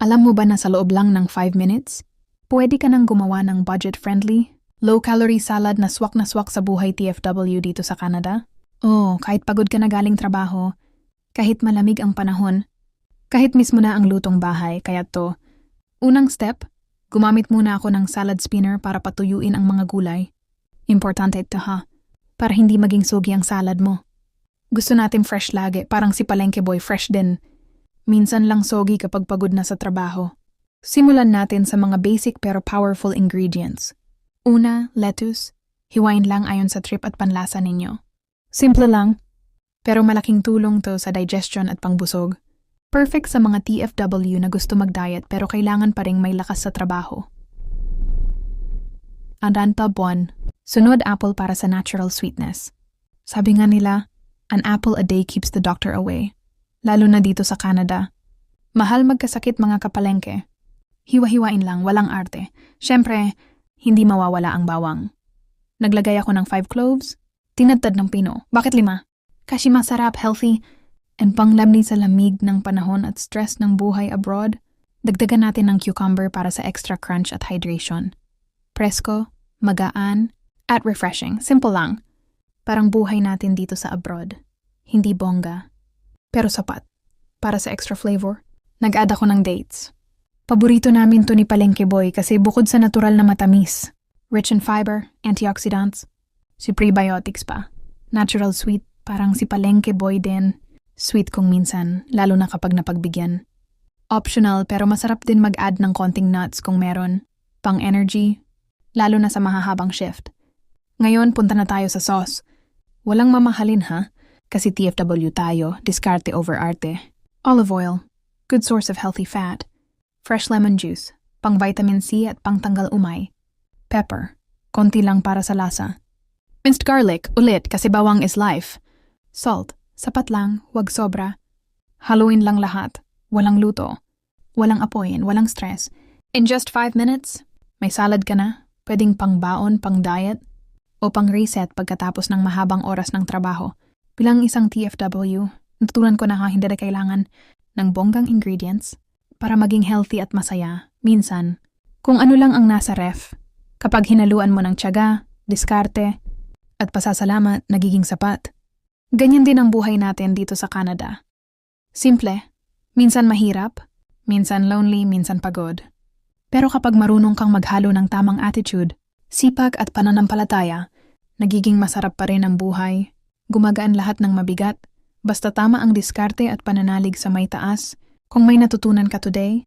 Alam mo ba na sa loob lang ng 5 minutes, pwede ka nang gumawa ng budget-friendly, low-calorie salad na swak sa buhay TFW dito sa Canada? Oh, kahit pagod ka na galing trabaho, kahit malamig ang panahon, kahit mismo na ang lutong bahay, kaya to. Unang step, gumamit muna ako ng salad spinner para patuyuin ang mga gulay. Importante ito ha, para hindi maging sugi ang salad mo. Gusto natin fresh lagi, parang si Palengke Boy fresh din. Minsan lang sogi kapag pagod na sa trabaho. Simulan natin sa mga basic pero powerful ingredients. Una, lettuce. Hiwain lang ayon sa trip at panlasa ninyo. Simple lang, pero malaking tulong to sa digestion at pangbusog. Perfect sa mga TFW na gusto mag-diet pero kailangan pa ring may lakas sa trabaho. Adanta buwan. Sunod apple para sa natural sweetness. Sabi nga nila, an apple a day keeps the doctor away. Lalo na dito sa Canada. Mahal magkasakit mga kapalengke. Hiwa-hiwain lang, walang arte. Siyempre, hindi mawawala ang bawang. Naglagay ako ng 5 cloves, tinadtad ng pino. Bakit 5? Kasi masarap, healthy, and panglamni sa lamig ng panahon at stress ng buhay abroad. Dagdagan natin ng cucumber para sa extra crunch at hydration. Presko, magaan, at refreshing. Simple lang. Parang buhay natin dito sa abroad. Hindi bongga. Pero sapat. Para sa extra flavor, nag-add ako ng dates. Paborito namin to ni Palengke Boy kasi bukod sa natural na matamis, rich in fiber, antioxidants, si prebiotics pa. Natural sweet, parang si Palengke Boy din. Sweet kung minsan, lalo na kapag napagbigyan. Optional pero masarap din mag-add ng konting nuts kung meron. Pang energy, lalo na sa mahahabang shift. Ngayon, punta na tayo sa sauce. Walang mamahalin ha? Kasi TFW tayo, diskarte over arte. Olive oil, good source of healthy fat. Fresh lemon juice, pang vitamin C at pang tanggal umay. Pepper, konti lang para sa lasa. Minced garlic, ulit kasi bawang is life. Salt, sapat lang, wag sobra. Haluin lang lahat, walang luto. Walang apoyin, walang stress. In just 5 minutes, may salad ka na, pwedeng pang baon, pang diet, o pang reset pagkatapos ng mahabang oras ng trabaho. Bilang isang TFW, natutunan ko na hindi na kailangan ng bonggang ingredients para maging healthy at masaya. Minsan, kung ano lang ang nasa ref, kapag hinaluan mo ng tiyaga, diskarte, at pasasalamat, nagiging sapat. Ganyan din ang buhay natin dito sa Canada. Simple, minsan mahirap, minsan lonely, minsan pagod. Pero kapag marunong kang maghalo ng tamang attitude, sipag at pananampalataya, nagiging masarap pa rin ang buhay. Gumagaan lahat ng mabigat, basta tama ang diskarte at pananalig sa may taas. Kung may natutunan ka today,